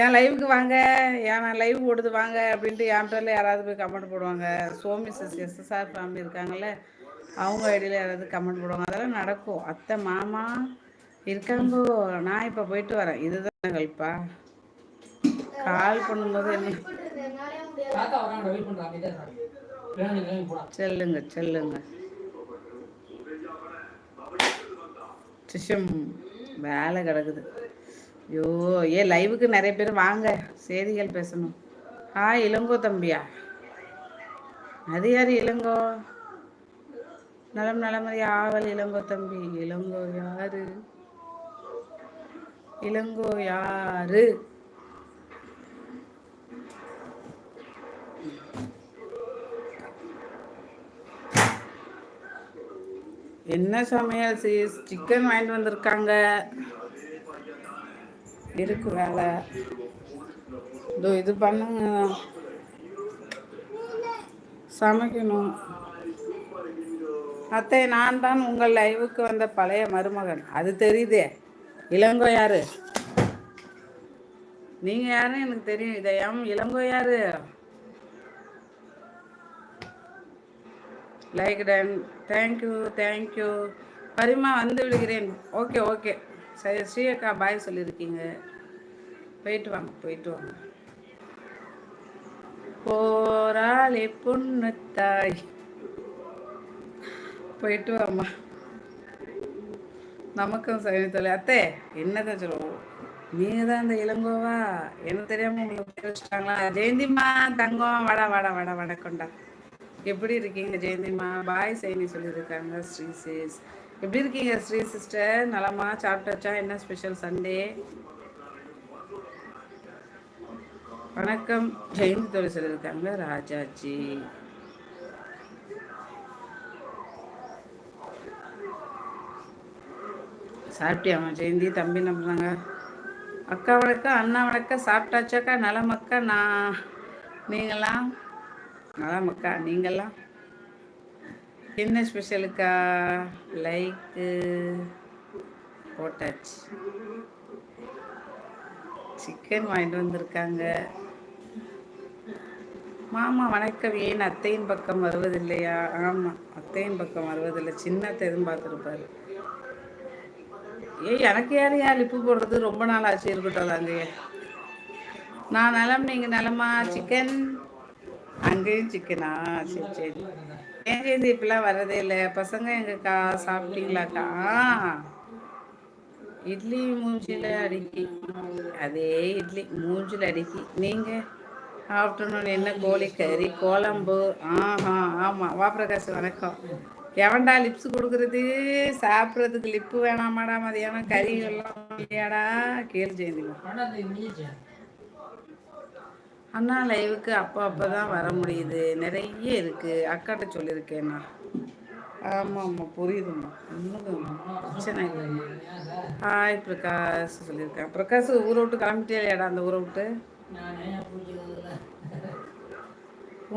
என் லைவுக்கு வாங்க, நான் லைவ் ஓடுது வாங்க அப்படின்ட்டு என் பேரில் யாராவது போய் கமெண்ட் போடுவாங்க. சோமி எஸ்எஸ்ஆர் ஃபேமிலி இருக்காங்கல்ல, அவங்க ஐடியில் யாராவது கமெண்ட் போடுவாங்க. அதெல்லாம் நடக்கும். அத்தை மாமா இருக்காங்கோ, நான் இப்போ போயிட்டு வரேன். இதுதான் கல்ப்பா. கால் பண்ணும்போது என்ன செல்லுங்க சிஷம் வேலை கிடக்குது. ஐயோ லைவுக்கு நிறைய பேர் வாங்க, செய்திகள் பேசணும். இளங்கோ தம்பியா? அது யாரு இளங்கோ? நலமதி ஆவல் இளங்கோ தம்பி. இளங்கோ யாரு? இளங்கோ யாரு? என்ன சமையல் சீஸ்? சிக்கன் வாங்கிட்டு வந்திருக்காங்க. இருக்கு வேலை. இது பண்ணுங்க, சமைக்கணும். அத்தை நான் தான் உங்கள் லைவுக்கு வந்த பழைய மருமகன். அது தெரியுதே. இளங்கோ யாரு? நீங்க யாருன்னு எனக்கு தெரியும். இதயம் இளங்கோ யாரு? Like done. தேங்க்யூ பரிமா, வந்து விடுகிறேன். ஓகே சரி. ஸ்ரீயக்கா பாய் சொல்லியிருக்கீங்க. போயிட்டு வாங்க. போராளி பொண்ணு தாய், போயிட்டு வாம்மா. நமக்கும் சரி தொலை. அத்தை என்னதான் சொல்லுவோம், நீங்க தான் இந்த இளங்கோவா? எனக்கு தெரியாம உங்களுக்கு வச்சுட்டாங்களா? ஜெயந்திமா தங்கம், வட கொண்டா. எப்படி இருக்கீங்க ஜெயந்திமா? பாய் சைனி சொல்லியிருக்காங்க. ஸ்ரீசிஸ் எப்படி இருக்கீங்க? ஸ்ரீ சிஸ்டர் நலமா? சாப்பிட்டாச்சா? என்ன ஸ்பெஷல் சண்டே? வணக்கம் ஜெயந்தி தோழி சொல்லியிருக்காங்க. ராஜாஜி சாப்பிட்டியாமா? ஜெயந்தி தம்பி நம்புறாங்க. அக்கா வணக்கம், அண்ணா வணக்கம். சாப்பிட்டாச்சாக்கா? நலமக்கா. நீங்களாம் நலமக்கா? நீங்களாம் என்ன ஸ்பெஷலுக்கா? லைக்கு போட்டாச்சு. சிக்கன் வாங்கிட்டு வந்திருக்காங்க. மாமா வணக்கம். ஏன் அத்தையின் பக்கம் வருவதில்லையா? ஆமாம், அத்தையின் பக்கம் வருவதில்லை. சின்னத்தை எதுவும் பார்த்துருப்பாரு. எனக்கு யார் லிப்பு போடுறது? ரொம்ப நாள் ஆச்சு. இருக்கட்டும் தாங்க. நான் நலம், நீங்கள் நலமா? சிக்கன் அங்கேயும் சிக்கனா? சரி. ஏன் இப்பெல்லாம் வரதே இல்லை. பசங்க எங்கக்கா? சாப்பிட்டீங்களாக்கா? இட்லி மூஞ்சில அடிக்கி. அதே இட்லி மூஞ்சில் அடிக்கி. நீங்கள் ஆஃப்டர்நூன் என்ன? கோழிக்கறி குழம்பு. ஆமாம். வா பிரகாஷ் வணக்கம். எவன்டா லிப்ஸ் கொடுக்குறது? சாப்பிட்றதுக்கு லிப்பு வேணாமாடா? மதியானம் கறி எல்லாம் இல்லையாடா? கேள்வி செய்யுங்க. அண்ணா லைவுக்கு அப்போ தான் வர முடியுது. நிறைய இருக்குது. அக்காட்ட சொல்லியிருக்கேண்ணா. ஆமாம் புரியுதும்மா. ஒன்றும் பிரச்சனை இல்லைம்மா. ஹாய் பிரகாஷ் சொல்லியிருக்கேன். பிரகாஷ் ஊரை விட்டு கிளம்பிட்டே இல்லையாடா? அந்த ஊரை விட்டு.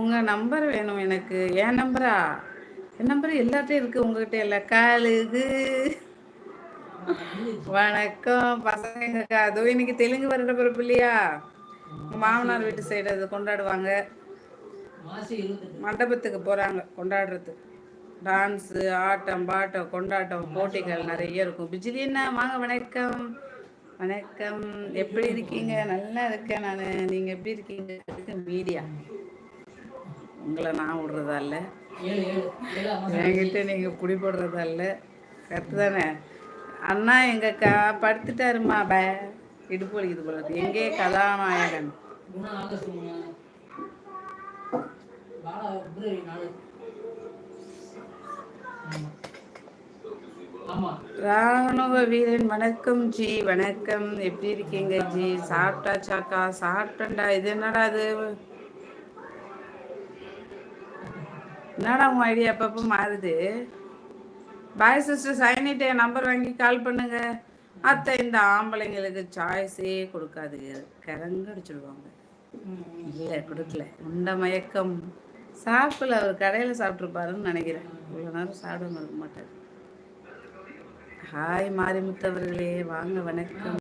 உங்கள் நம்பர் வேணும் எனக்கு. என் நம்பரா? என் நம்பர் எல்லாத்தையும் இருக்குது உங்ககிட்ட. இல்லை காலுது. வணக்கம் பசங்க. அதுவும் இன்னைக்கு தெலுங்கு வருட பிறப்பு இல்லையா? மாமனார் வீட்டு சைடு அது கொண்டாடுவாங்க. மண்டபத்துக்கு போகிறாங்க கொண்டாடுறது. டான்ஸு, ஆட்டம் பாட்டம் கொண்டாட்டம் போட்டிகள் நிறைய இருக்கும். பிஜிலின்னா வாங்க. வணக்கம். எப்படி இருக்கீங்க? நல்லா இருக்கேன் நான். நீங்கள் எப்படி இருக்கீங்க? மீடியா உங்களை நான் விடுறதா இல்லை, என்கிட்ட நீங்கள் பிடி போடுறதா இல்லை. கரெக்டு தானே? அண்ணா எங்கக்கா படுத்துட்டாருமா. இடுப்பு வலிக்குது போல. எங்கே கதாநாயகன்? ராணுவ வீரன் வணக்கம் ஜி. வணக்கம். எப்படி இருக்கீங்க ஜி? சாப்பிட்டாச்சாக்கா? சாப்பிட்டேன்டா. இது என்னடா? அது என்னடா உங்க ஐடியா அப்பப்போ மாறுது? பாய் சிஸ்டர் சைனிட்ட நம்பர் வாங்கி கால் பண்ணுங்க. அத்தை இந்த ஆம்பளைங்களுக்கு சாய்ஸே கொடுக்காது, கரங்க அடிச்சுடுவாங்க. இல்லை கொடுக்கல. உண்ட மயக்கம். சாப்பிடல. அவர் கடையில் சாப்பிட்ருப்பாருன்னு நினைக்கிறேன். இவ்வளோ நேரம் சாப்பிடாம இருக்க மாட்டார். ஹாய் மாரிமுத்தவர்களே வாங்க. வணக்கம்.